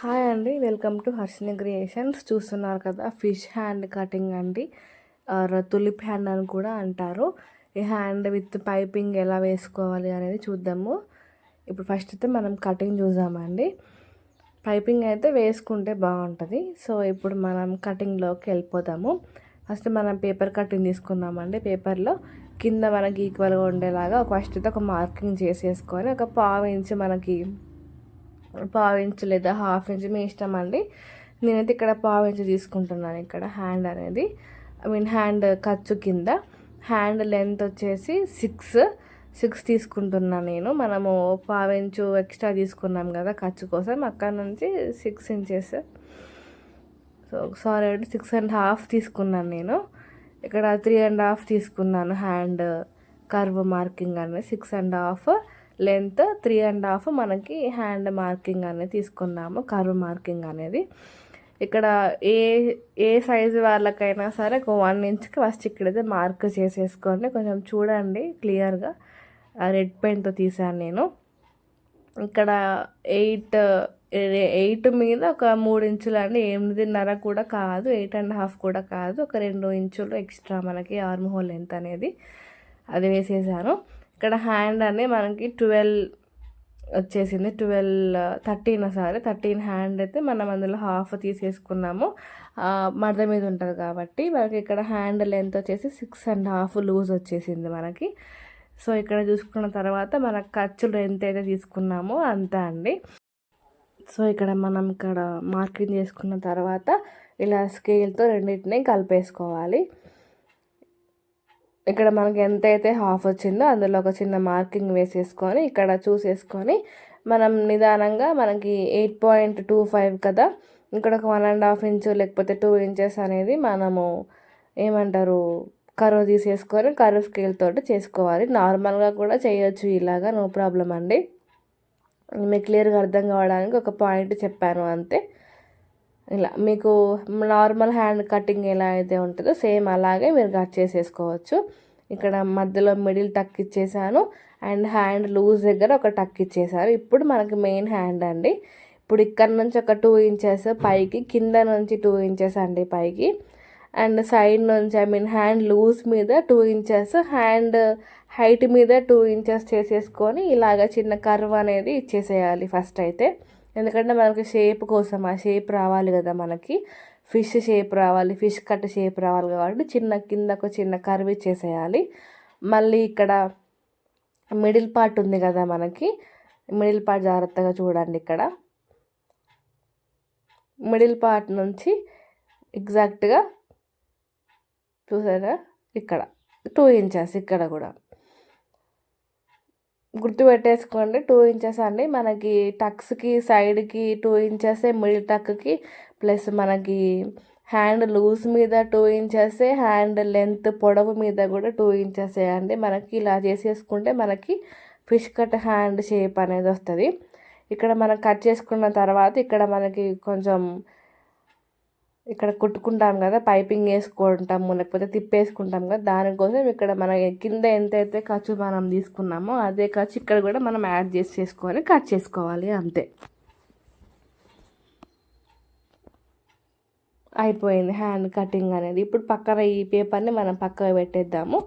Hi అండి. Welcome to Harshini creations. చూస్తున్నారు కదా, ఫిష్ హ్యాండ్ కటింగ్ అండి. తులిప్ హ్యాండ్ అని కూడా అంటారు. ఈ హ్యాండ్ విత్ పైపింగ్ ఎలా వేసుకోవాలి అనేది చూద్దాము. ఇప్పుడు ఫస్ట్ అయితే మనం కటింగ్ చూద్దామండి. పైపింగ్ అయితే వేసుకుంటే బాగుంటుంది. సో ఇప్పుడు మనం కటింగ్లోకి వెళ్ళిపోదాము. ఫస్ట్ మనం పేపర్ కటింగ్ తీసుకుందామండి. పేపర్లో కింద మనకి ఈక్వల్గా ఉండేలాగా ఫస్ట్ అయితే ఒక మార్కింగ్ చేసేసుకొని ఒక పావు ఇంచు మనకి పావు ఇంచు లేదా హాఫ్ ఇంచు మీ ఇష్టం అండి. నేనైతే ఇక్కడ పావు ఇంచు తీసుకుంటున్నాను. ఇక్కడ హ్యాండ్ అనేది హ్యాండ్ ఖర్చు కింద హ్యాండ్ లెంత్ వచ్చేసి సిక్స్ తీసుకుంటున్నాను నేను. మనము పావు ఇంచు ఎక్స్ట్రా తీసుకున్నాం కదా ఖర్చు కోసం, అక్కడ నుంచి 6 ఇంచెస్, సో సారీ అండి 6.5 తీసుకున్నాను నేను. ఇక్కడ 3.5 తీసుకున్నాను హ్యాండ్ కర్వ్ మార్కింగ్ అనేది. 6.5 లెంత్, 3.5 మనకి హ్యాండ్ మార్కింగ్ అనేది తీసుకున్నాము, కర్వ్ మార్కింగ్ అనేది. ఇక్కడ ఏ ఏ సైజు వాళ్ళకైనా సరే ఒక 1 ఇంచ్కి ఫస్ట్ ఇక్కడైతే మార్క్ చేసేసుకోండి. కొంచెం చూడండి క్లియర్గా, రెడ్ పెన్తో తీసాను నేను. ఇక్కడ 8 మీద ఒక 3 ఇంచులు అండి, 8.5 కూడా కాదు, 8.5 కూడా కాదు, ఒక 2 ఇంచులు ఎక్స్ట్రా మనకి ఆర్మ్ హోల్ లెంత్ అనేది అది వేసేసాను. ఇక్కడ హ్యాండ్ అనేది మనకి 12 వచ్చేసింది. 13 హ్యాండ్ అయితే మనం అందులో హాఫ్ తీసేసుకున్నాము. మడత మీద ఉంటుంది కాబట్టి మనకి ఇక్కడ హ్యాండ్ లెంత్ వచ్చేసి 6.5 లూజ్ వచ్చేసింది మనకి. సో ఇక్కడ చూసుకున్న తర్వాత మన ఖర్చులు ఎంత అయితే తీసుకున్నామో అంతా అండి. సో ఇక్కడ మనం మార్కింగ్ చేసుకున్న తర్వాత ఇలా స్కేల్తో రెండింటిని కలిపేసుకోవాలి. ఇక్కడ మనకి ఎంతైతే హాఫ్ వచ్చిందో అందులో ఒక చిన్న మార్కింగ్ వేసేసుకొని ఇక్కడ చూసేసుకొని మనం నిదానంగా, మనకి 8.25 కదా, ఇక్కడ ఒక 1.5 ఇంచు లేకపోతే 2 ఇంచెస్ అనేది మనము ఏమంటారు కర్వ్ తీసేసుకొని కర్వ్ స్కేల్ తోటి చేసుకోవాలి. నార్మల్గా కూడా చేయొచ్చు ఇలాగా, నో ప్రాబ్లం అండి. మీకు క్లియర్గా అర్థం కావడానికి ఒక పాయింట్ చెప్పాను అంతే. ఇలా మీకు నార్మల్ హ్యాండ్ కటింగ్ ఎలా అయితే ఉంటుందో సేమ్ అలాగే మీరు కట్ చేసేసుకోవచ్చు. ఇక్కడ మధ్యలో మిడిల్ టక్ ఇచ్చేసాను అండ్ హ్యాండ్ లూజ్ దగ్గర ఒక టక్ ఇచ్చేసారు. ఇప్పుడు మనకి మెయిన్ హ్యాండ్ అండి. ఇప్పుడు ఇక్కడ నుంచి ఒక 2 ఇంచెస్ పైకి, కింద నుంచి 2 ఇంచెస్ అండి పైకి, అండ్ సైడ్ నుంచి హ్యాండ్ లూజ్ మీద 2 ఇంచెస్, హ్యాండ్ హైట్ మీద 2 ఇంచెస్ చేసేసుకొని ఇలాగ చిన్న కర్వ్ అనేది ఇచ్చేసేయాలి ఫస్ట్ అయితే. ఎందుకంటే మనకి షేప్ కోసం, ఆ షేప్ రావాలి కదా మనకి, ఫిష్ షేప్ రావాలి, ఫిష్ కట్ షేప్ రావాలి కాబట్టి కిందకు చిన్న కర్వ్ ఇచ్చేసేయాలి. మళ్ళీ ఇక్కడ మిడిల్ పార్ట్ ఉంది కదా మనకి, మిడిల్ పార్ట్ జాగ్రత్తగా చూడండి. ఇక్కడ మిడిల్ పార్ట్ నుంచి ఎగ్జాక్ట్గా చూసారా, ఇక్కడ 2 ఇంచెస్ ఇక్కడ కూడా గుర్తుపెట్టేసుకోండి. 2 ఇంచెస్ అండి మనకి టక్స్కి, సైడ్కి 2 ఇంచెస్, మిడిల్ టక్కి, ప్లస్ మనకి హ్యాండ్ లూజ్ మీద 2 ఇంచెస్, హ్యాండ్ లెంత్ పొడవు మీద కూడా 2 ఇంచెస్ అండి. మనకి ఇలా చేసేసుకుంటే మనకి ఫిష్ కట్ హ్యాండ్ షేప్ అనేది వస్తుంది. ఇక్కడ మనం కట్ చేసుకున్న తర్వాత ఇక్కడ మనకి కొంచెం ఇక్కడ కుట్టుకుంటాం కదా, పైపింగ్ వేసుకుంటాము లేకపోతే తిప్పేసుకుంటాం కదా, దానికోసం ఇక్కడ మన కింద ఎంతైతే ఖర్చు మనం తీసుకున్నామో అదే ఖర్చు ఇక్కడ కూడా మనం యాడ్ చేసుకొని కట్ చేసుకోవాలి అంతే. అయిపోయింది హ్యాండ్ కటింగ్ అనేది. ఇప్పుడు పక్కన ఈ పేపర్ని మనం పక్కన పెట్టేద్దాము.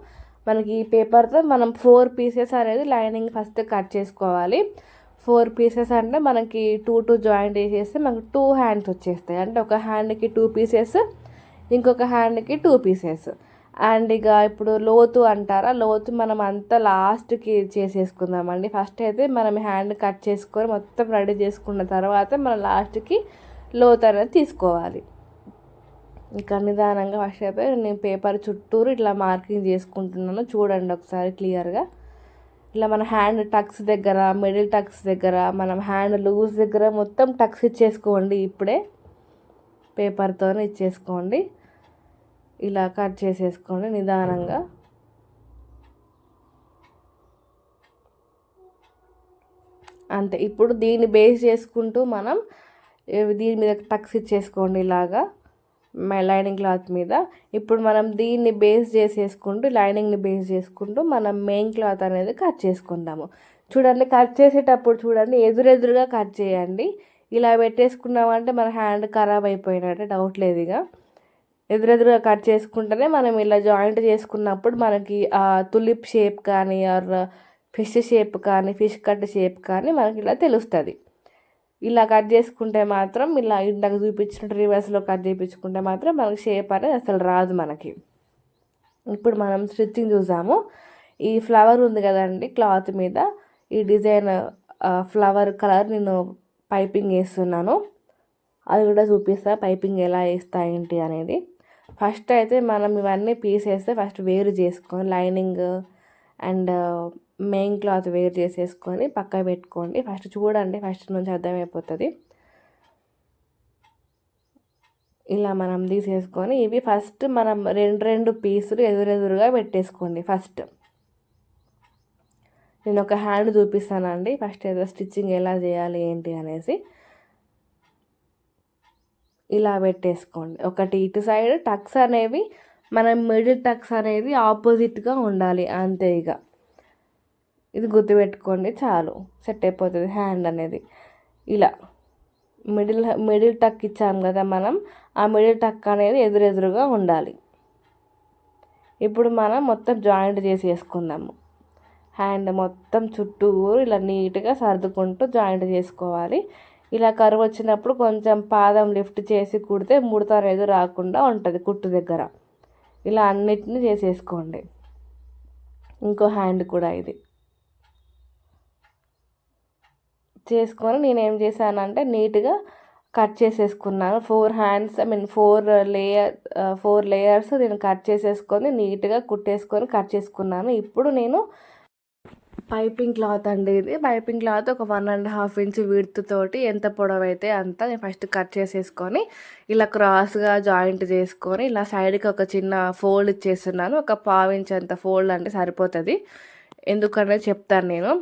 మనకి ఈ పేపర్తో మనం 4 పీసెస్ అనేది లైనింగ్ ఫస్ట్ కట్ చేసుకోవాలి. 4 పీసెస్ అంటే మనకి 2 జాయింట్ వేసేస్తే మనకు 2 హ్యాండ్స్ వచ్చేస్తాయి. అంటే ఒక హ్యాండ్కి 2 పీసెస్, ఇంకొక హ్యాండ్కి 2 పీసెస్. అండ్ ఇక ఇప్పుడు లోతు అంటారా, లోతు మనం అంతా లాస్ట్కి చేసేసుకుందామండి. ఫస్ట్ అయితే మనం హ్యాండ్ కట్ చేసుకొని మొత్తం రెడీ చేసుకున్న తర్వాత మనం లాస్ట్కి లోతు అనేది తీసుకోవాలి. ఇంకా నిదానంగా ఫస్ట్ అయితే నేను పేపర్ చుట్టూరు ఇట్లా మార్కింగ్ చేసుకుంటున్నాను, చూడండి ఒకసారి క్లియర్గా. ఇలా మన హ్యాండ్ టక్స్ దగ్గర, మిడిల్ టక్స్ దగ్గర, మనం హ్యాండ్ లూజ్ దగ్గర మొత్తం టక్స్ ఇచ్చేసుకోండి. ఇప్పుడే పేపర్తో ఇచ్చేసుకోండి, ఇలా కట్ చేసేసుకోండి నిదానంగా. అంతే. ఇప్పుడు దీన్ని బేస్ చేసుకుంటూ మనం దీని మీద టక్స్ ఇచ్చేసుకోండి ఇలాగా లైనింగ్ క్లాత్ మీద. ఇప్పుడు మనం దీన్ని బేస్ చేసేసుకుంటూ, లైనింగ్ని బేస్ చేసుకుంటూ మనం మెయిన్ క్లాత్ అనేది కట్ చేసుకుందాము. చూడండి, కట్ చేసేటప్పుడు చూడండి ఎదురెదురుగా కట్ చేయండి. ఇలా పెట్టేసుకున్నామంటే మన హ్యాండ్ ఖరాబ్ అయిపోయినట్టే, డౌట్ లేదు. ఇక ఎదురెదురుగా కట్ చేసుకుంటేనే మనం ఇలా జాయింట్ చేసుకున్నప్పుడు మనకి ఆ తులిప్ షేప్ కానీ ఆర్ ఫిష్ షేప్ కానీ ఫిష్ కట్ షేప్ కానీ మనకి ఇలా తెలుస్తుంది. ఇలా కట్ చేసుకుంటే మాత్రం ఇలా ఇందాక చూపించినట్టు రివర్స్లో కట్ చేయించుకుంటే మాత్రం మనకి షేప్ అనేది అసలు రాదు మనకి. ఇప్పుడు మనం స్టిచ్చింగ్ చూసాము. ఈ ఫ్లవర్ ఉంది కదండి క్లాత్ మీద, ఈ డిజైన్ ఫ్లవర్ కలర్ నేను పైపింగ్ వేస్తున్నాను. అది కూడా చూపిస్తా పైపింగ్ ఎలా వేస్తా ఏంటి అనేది. ఫస్ట్ అయితే మనం ఇవన్నీ పీసేస్తే ఫస్ట్ వేరు చేసుకొని లైనింగ్ అండ్ మెయిన్ క్లాత్ వేరు చేసేసుకొని పక్క పెట్టుకోండి. ఫస్ట్ చూడండి, ఫస్ట్ నుంచి అర్థమైపోతుంది. ఇలా మనం తీసేసుకొని ఇవి ఫస్ట్ మనం రెండు పీసులు ఎదురెదురుగా పెట్టేసుకోండి. ఫస్ట్ నేను ఒక హ్యాండ్ చూపిస్తానండి, ఫస్ట్ ఏదో స్టిచ్చింగ్ ఎలా చేయాలి ఏంటి అనేసి. ఇలా పెట్టేసుకోండి. ఒకటి ఇటు సైడ్ టక్స్ అనేవి మనం మిడిల్ టక్స్ అనేది ఆపోజిట్గా ఉండాలి అంతే. ఇక ఇది గుర్తుపెట్టుకోండి చాలు, సెట్ అయిపోతుంది హ్యాండ్ అనేది. ఇలా మిడిల్ టక్ ఇచ్చాం కదా మనం, ఆ మిడిల్ టక్ అనేది ఎదురెదురుగా ఉండాలి. ఇప్పుడు మనం మొత్తం జాయింట్ చేసి వేసుకుందాము. హ్యాండ్ మొత్తం చుట్టూరు ఇలా నీట్గా సర్దుకుంటూ జాయింట్ చేసుకోవాలి. ఇలా కరువు వచ్చినప్పుడు కొంచెం పాదం లిఫ్ట్ చేసి కుడితే ముడత అనేది రాకుండా ఉంటుంది కుట్టు దగ్గర. ఇలా అన్నిటిని చేసేసుకోండి. ఇంకో హ్యాండ్ కూడా ఇది చేసుకొని నేనేం చేశానంటే నీట్గా కట్ చేసేసుకున్నాను. 4 హ్యాండ్స్ ఐ మీన్ 4 లేయర్స్ నేను కట్ చేసేసుకొని నీట్గా కుట్టేసుకొని కట్ చేసుకున్నాను. ఇప్పుడు నేను పైపింగ్ క్లాత్ అండి, ఇది పైపింగ్ క్లాత్ ఒక 1.5 ఇంచ్ విడ్త్ తోటి ఎంత పొడవైతే అంత నేను ఫస్ట్ కట్ చేసేసుకొని ఇలా క్రాస్గా జాయింట్ చేసుకొని ఇలా సైడ్కి ఒక చిన్న ఫోల్డ్ ఇచ్చేస్తున్నాను. ఒక 1/4 ఇంచ్ అంత ఫోల్డ్ అంటే సరిపోతుంది, ఎందుకంటే చెప్తాను నేను.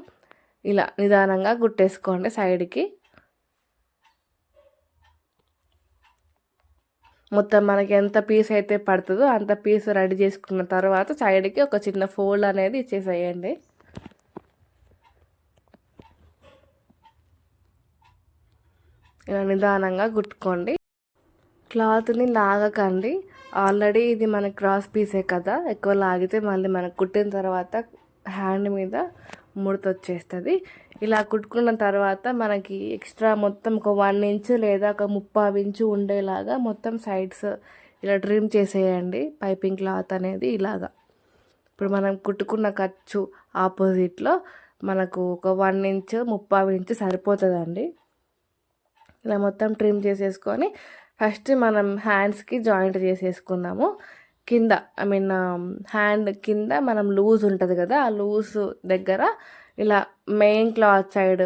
ఇలా నిదానంగా కుట్టేసుకోండి సైడ్కి. మొత్తం మనకి ఎంత పీస్ అయితే పడుతుందో అంత పీస్ రెడీ చేసుకున్న తర్వాత సైడ్కి ఒక చిన్న ఫోల్డ్ అనేది ఇచ్చేసేయండి. ఇలా నిదానంగా కుట్టుకోండి. క్లాత్ని లాగకండి, ఆల్రెడీ ఇది మన క్రాస్ పీసే కదా, ఎక్కువ లాగితే మళ్ళీ మనకు కుట్టిన తర్వాత హ్యాండ్ మీద ముడత వచ్చేస్తుంది. ఇలా కుట్టుకున్న తర్వాత మనకి ఎక్స్ట్రా మొత్తం ఒక 1 ఇంచ్ లేదా ఒక 3/4 ఇంచు ఉండేలాగా మొత్తం సైడ్స్ ఇలా ట్రిమ్ చేసేయండి పైపింగ్ క్లాత్ అనేది ఇలాగా. ఇప్పుడు మనం కుట్టుకున్న ఖర్చు ఆపోజిట్లో మనకు ఒక 1 ఇంచ్ 3/4 ఇంచు సరిపోతుందండి. ఇలా మొత్తం ట్రిమ్ చేసేసుకొని ఫస్ట్ మనం హ్యాండ్స్కి జాయింట్ చేసేసుకుందాము. కింద ఐ మీన్ హ్యాండ్ కింద మనం లూజ్ ఉంటుంది కదా, ఆ లూజ్ దగ్గర ఇలా main cloth side,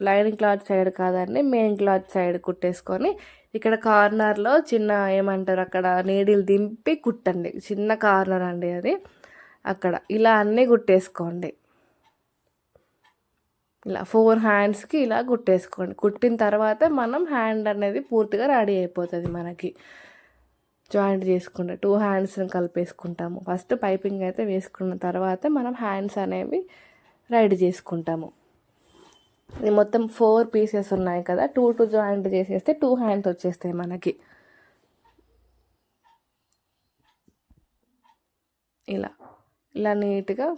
lining cloth side కాదండి మెయిన్ క్లాత్ సైడ్ కుట్టేసుకొని ఇక్కడ కార్నర్లో చిన్న ఏమంటారు అక్కడ నీడిల్ దింపి కుట్టండి. చిన్న కార్నర్ అండి అది, అక్కడ ఇలా అన్నీ కుట్టేసుకోండి. ఇలా 4 హ్యాండ్స్కి ఇలా కుట్టేసుకోండి. కుట్టిన తర్వాత మనం హ్యాండ్ అనేది పూర్తిగా రెడీ అయిపోతుంది మనకి. జాయింట్ చేసుకుంటే 2 హ్యాండ్స్ని కలిపేసుకుంటాము. ఫస్ట్ పైపింగ్ అయితే వేసుకున్న తర్వాత మనం హ్యాండ్స్ అనేవి రెడీ చేసుకుంటాము. ఇది మొత్తం 4 పీసెస్ ఉన్నాయి కదా, 2 జాయింట్ చేసేస్తే 2 హ్యాండ్స్ వచ్చేస్తాయి మనకి. ఇలా ఇలా నీట్గా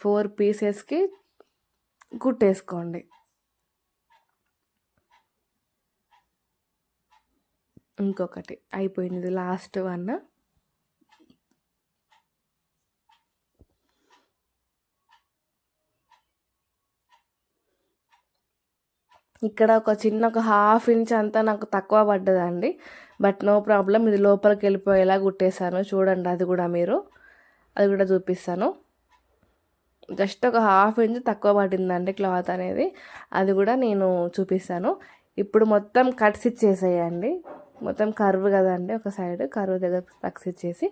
4 పీసెస్కి కుట్టేసుకోండి. ఇంకొకటి అయిపోయింది, లాస్ట్ వన్. ఇక్కడ ఒక 1/2 ఇంచ్ అంతా నాకు తక్కువ పడ్డదండి, బట్ నో ప్రాబ్లం. ఇది లోపలికి వెళ్ళిపోయేలా కుట్టేశాను చూడండి. అది కూడా చూపిస్తాను. జస్ట్ ఒక 1/2 ఇంచ్ తక్కువ పడిందండి క్లాత్ అనేది, అది కూడా నేను చూపిస్తాను. ఇప్పుడు మొత్తం కట్స్ ఇచ్చేసేయండి. మొత్తం కర్వ్ కదండి, ఒక సైడ్ కర్వ్ దగ్గర కట్స్ ఇచ్చేసి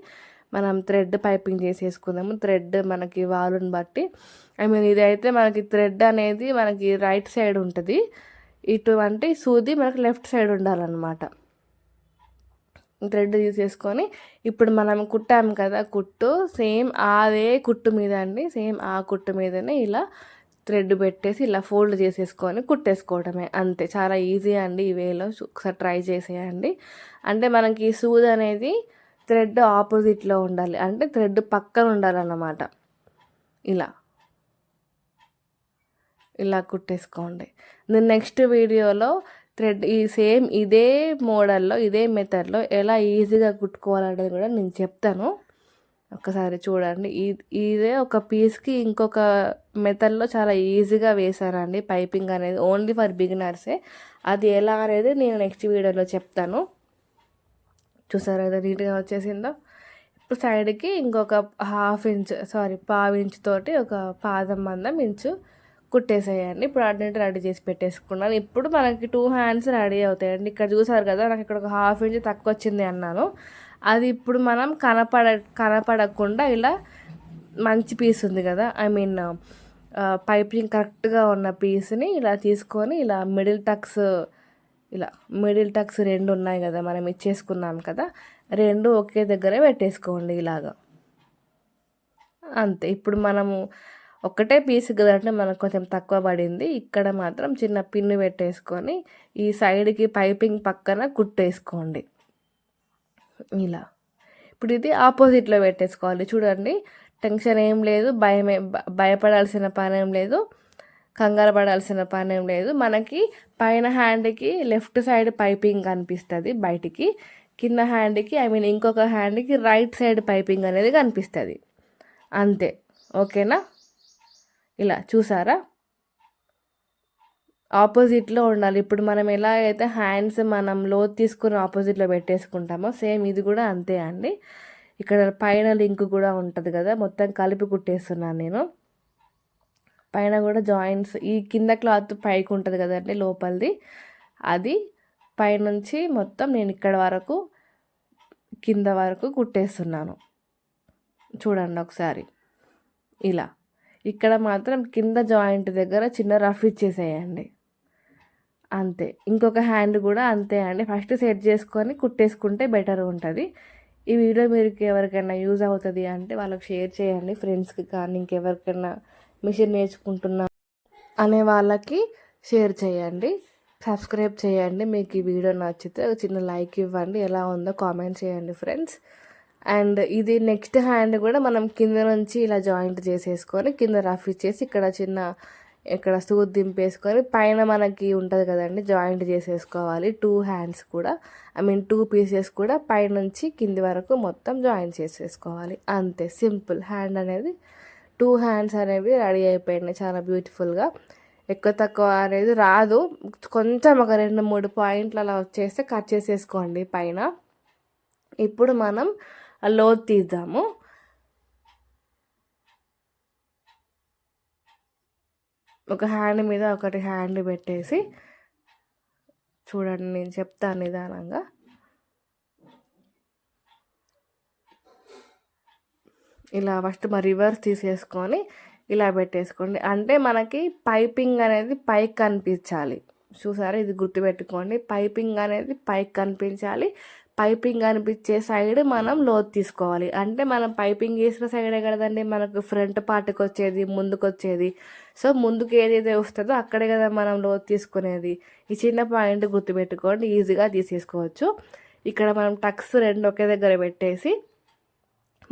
మనం థ్రెడ్ పైపింగ్ చేసేసుకుందాము. థ్రెడ్ మనకి వాలుని బట్టి, ఐ మీన్ ఇదైతే మనకి థ్రెడ్ అనేది మనకి రైట్ సైడ్ ఉంటుంది, ఇటువంటి సూది మనకి లెఫ్ట్ సైడ్ ఉండాలన్నమాట. థ్రెడ్ తీసేసుకొని ఇప్పుడు మనం కుట్టాము కదా కుట్టు, సేమ్ అదే కుట్టు మీద అండి, సేమ్ ఆ కుట్టు మీదనే ఇలా థ్రెడ్ పెట్టేసి ఇలా ఫోల్డ్ చేసేసుకొని కుట్టేసుకోవడమే అంతే. చాలా ఈజీ అండి ఈ వేలో. ఒకసారి ట్రై చేసేయండి. అంటే మనకి సూది అనేది థ్రెడ్ ఆపోజిట్లో ఉండాలి, అంటే థ్రెడ్ పక్కన ఉండాలన్నమాట. ఇలా ఇలా కుట్టేసుకోండి. నేను నెక్స్ట్ వీడియోలో థ్రెడ్ సేమ్ ఇదే మోడల్లో ఇదే మెథడ్లో ఎలా ఈజీగా కుట్టుకోవాలనేది కూడా నేను చెప్తాను. ఒకసారి చూడండి. ఇదే ఒక పీస్కి ఇంకొక మెథడ్లో చాలా ఈజీగా వేశానండి పైపింగ్ అనేది, ఓన్లీ ఫర్ బిగినర్సే. అది ఎలా అనేది నేను నెక్స్ట్ వీడియోలో చెప్తాను. చూసారా ఏదో నీట్గా వచ్చేసిందో. ఇప్పుడు సైడ్కి ఇంకొక పావు ఇంచ్ తోటి ఒక పాదం మందం ఇంచు కుట్టేసేయండి. ఇప్పుడు అన్నింటి రెడీ చేసి పెట్టేసుకున్నాను. ఇప్పుడు మనకి 2 హ్యాండ్స్ రెడీ అవుతాయండి. ఇక్కడ చూసారు కదా, నాకు ఇక్కడ ఒక హాఫ్ ఇంచ్ తక్కువ వచ్చింది అన్నాను. అది ఇప్పుడు మనం కనపడకుండా ఇలా మంచి పీస్ ఉంది కదా, ఐ మీన్ పైపింగ్ కరెక్ట్గా ఉన్న పీస్ని ఇలా తీసుకొని ఇలా మిడిల్ టక్స్ 2 ఉన్నాయి కదా, మనం ఇచ్చేసుకున్నాం కదా, 2 ఒకే దగ్గరే పెట్టేసుకోండి ఇలాగా. అంతే. ఇప్పుడు మనము ఒకటే పీస్ కదంటే మనకు కొంచెం తక్కువ పడింది. ఇక్కడ మాత్రం చిన్న పిన్ను పెట్టేసుకొని ఈ సైడ్కి పైపింగ్ పక్కన కుట్టేసుకోండి ఇలా. ఇప్పుడు ఇది ఆపోజిట్లో పెట్టేసుకోవాలి. చూడండి, టెన్షన్ ఏం లేదు, భయపడాల్సిన పని ఏం లేదు, కంగారు పడాల్సిన పని ఏం లేదు. మనకి పైన హ్యాండ్కి లెఫ్ట్ సైడ్ పైపింగ్ కనిపిస్తుంది బయటికి, కింద హ్యాండ్కి ఐ మీన్ ఇంకొక హ్యాండ్కి రైట్ సైడ్ పైపింగ్ అనేది కనిపిస్తుంది. అంతే. ఓకేనా? ఇలా చూసారా, ఆపోజిట్లో ఉండాలి. ఇప్పుడు మనం ఎలా అయితే హ్యాండ్స్ మనం లోతు తీసుకుని ఆపోజిట్లో పెట్టేసుకుంటామో సేమ్ ఇది కూడా అంతే అండి. ఇక్కడ పైన లింక్ కూడా ఉంటుంది కదా, మొత్తం కలిపి కుట్టేస్తున్నాను నేను. పైన కూడా జాయింట్స్, ఈ కింద క్లాత్ పైకి ఉంటుంది కదండి లోపలిది, అది పైనుంచి మొత్తం నేను ఇక్కడ వరకు కింద వరకు కుట్టేస్తున్నాను. చూడండి ఒకసారి ఇలా. ఇక్కడ మాత్రం కింద జాయింట్ దగ్గర చిన్న రఫ్ ఇచ్చేసేయండి అంతే. ఇంకొక హ్యాండ్ కూడా అంతే అండి. ఫస్ట్ సెట్ చేసుకొని కుట్టేసుకుంటే బెటర్ ఉంటుంది. ఈ వీడియో మీరు ఎవరికైనా యూజ్ అవుతుంది అంటే వాళ్ళకి షేర్ చేయండి, ఫ్రెండ్స్కి కానీ ఇంకెవరికైనా మిషన్ నేర్చుకుంటున్నా అనే వాళ్ళకి షేర్ చేయండి, సబ్స్క్రైబ్ చేయండి. మీకు ఈ వీడియో నచ్చితే ఒక చిన్న లైక్ ఇవ్వండి, ఎలా ఉందో కామెంట్ చేయండి ఫ్రెండ్స్. అండ్ ఇది నెక్స్ట్ హ్యాండ్ కూడా మనం కింద నుంచి ఇలా జాయింట్ చేసేసుకొని కింద రఫ్ ఇచ్చేసి ఇక్కడ సూది దింపేసుకొని పైన మనకి ఉంటుంది కదండి జాయింట్ చేసేసుకోవాలి. 2 హ్యాండ్స్ కూడా ఐ మీన్ 2 పీసెస్ కూడా పైనుంచి కింది వరకు మొత్తం జాయిన్ చేసేసుకోవాలి. అంతే, సింపుల్. హ్యాండ్ అనేది 2 హ్యాండ్స్ అనేవి రెడీ అయిపోయినాయి చాలా బ్యూటిఫుల్గా. ఎక్కువ తక్కువ అనేది రాదు, కొంచెం ఒక 2-3 పాయింట్లు అలా వచ్చేస్తే కట్ చేసేసుకోండి పైన. ఇప్పుడు మనం లోతు తీద్దాము. ఒక హ్యాండ్ మీద ఒకటి హ్యాండ్ పెట్టేసి చూడండి, నేను చెప్తాను నిదానంగా. ఇలా ఫస్ట్ రివర్స్ తీసేసుకొని ఇలా పెట్టేసుకోండి. అంటే మనకి పైపింగ్ అనేది పైకి కనిపించాలి. చూసారా, ఇది గుర్తుపెట్టుకోండి, పైపింగ్ అనేది పైకి కనిపించాలి. పైపింగ్ కనిపించే సైడ్ మనం లోతు తీసుకోవాలి. అంటే మనం పైపింగ్ వేసిన సైడే కదండి మనకు ఫ్రంట్ పార్ట్కి వచ్చేది, ముందుకు వచ్చేది. సో ముందుకు ఏదైతే వస్తుందో అక్కడే కదా మనం లోతు తీసుకునేది. ఈ చిన్న పాయింట్ గుర్తుపెట్టుకోండి, ఈజీగా తీసేసుకోవచ్చు. ఇక్కడ మనం టక్స్ 2 ఒకే దగ్గర పెట్టేసి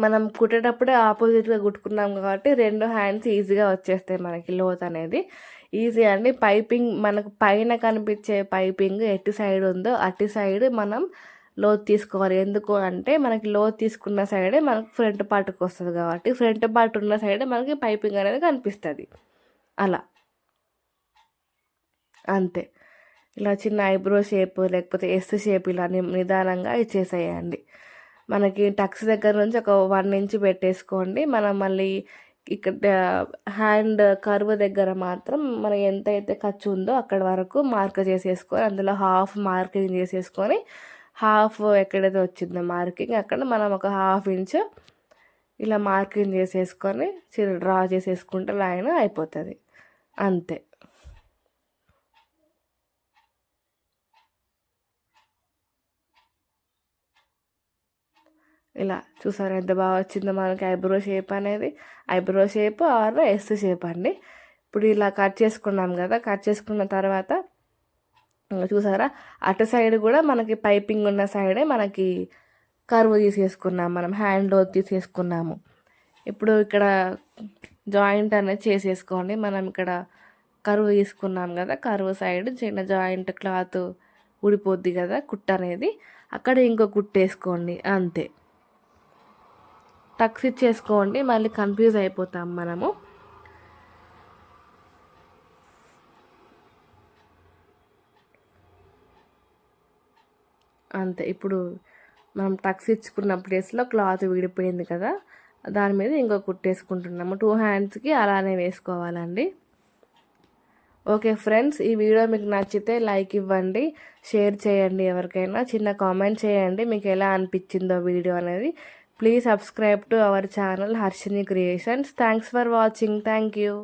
మనం కుట్టేటప్పుడే ఆపోజిట్గా కుట్టుకున్నాం కాబట్టి 2 హ్యాండ్స్ ఈజీగా వచ్చేస్తాయి మనకి లోత్ అనేది. ఈజీ అండి. పైపింగ్ మనకు పైన కనిపించే పైపింగ్ ఎటు సైడ్ ఉందో అటు సైడ్ మనం లోతు తీసుకోవాలి. ఎందుకు అంటే మనకి లోతు తీసుకున్న సైడే మనకు ఫ్రంట్ పార్ట్కి వస్తుంది కాబట్టి ఫ్రంట్ పార్ట్ ఉన్న సైడే మనకి పైపింగ్ అనేది కనిపిస్తుంది. అలా అంతే. ఇలా చిన్న ఐబ్రో షేప్ లేకపోతే ఎస్ షేప్ ఇలా నిదానంగా ఇచ్చేసేయండి. మనకి టక్స్ దగ్గర నుంచి ఒక 1 ఇంచ్ పెట్టేసుకోండి. మనం మళ్ళీ ఇక్కడ హ్యాండ్ కర్వ్ దగ్గర మాత్రం మనం ఎంత అయితే ఖర్చు ఉందో అక్కడ వరకు మార్క్ చేసేసుకొని అందులో హాఫ్ మార్కింగ్ చేసేసుకొని హాఫ్ ఎక్కడైతే వచ్చిందో మార్కింగ్ అక్కడ మనం ఒక 1/2 ఇంచ్ ఇలా మార్కింగ్ చేసేసుకొని డ్రా చేసేసుకుంటే లైన్ అయిపోతుంది. అంతే. ఇలా చూసారా ఎంత బాగా వచ్చిందో మనకి ఐబ్రో షేప్ అనేది. Eyebrow shape are S shape అండి. ఇప్పుడు ఇలా కట్ చేసుకున్నాం కదా, కట్ చేసుకున్న తర్వాత చూసారా అటు సైడ్ కూడా మనకి పైపింగ్ ఉన్న సైడే మనకి కర్వ్ తీసేసుకున్నాం, మనం హ్యాండ్లో తీసేసుకున్నాము. ఇప్పుడు ఇక్కడ జాయింట్ అనేది చేసేసుకోండి. మనం ఇక్కడ కరువు తీసుకున్నాం కదా, కరువు సైడ్ చిన్న జాయింట్ క్లాత్ ఊడిపోద్ది కదా కుట్ట అనేది, అక్కడ ఇంకో కుట్టేసుకోండి అంతే. టక్స్ ఇచ్చేసుకోండి, మళ్ళీ కన్ఫ్యూజ్ అయిపోతాం మనము. అంతే. ఇప్పుడు మనం టక్స్ ఇచ్చుకున్న ప్లేస్లో క్లాత్ విడిపోయింది కదా, దాని మీద ఇంకో కుట్టేసుకుంటున్నాము. 2 హ్యాండ్స్కి అలానే వేసుకోవాలండి. ఓకే ఫ్రెండ్స్, ఈ వీడియో మీకు నచ్చితే లైక్ ఇవ్వండి, షేర్ చేయండి, ఎవరికైనా చిన్న కామెంట్ చేయండి మీకు ఎలా అనిపించిందో వీడియో అనేది. Please subscribe to our channel Harshini creations. Thanks for watching. Thank you.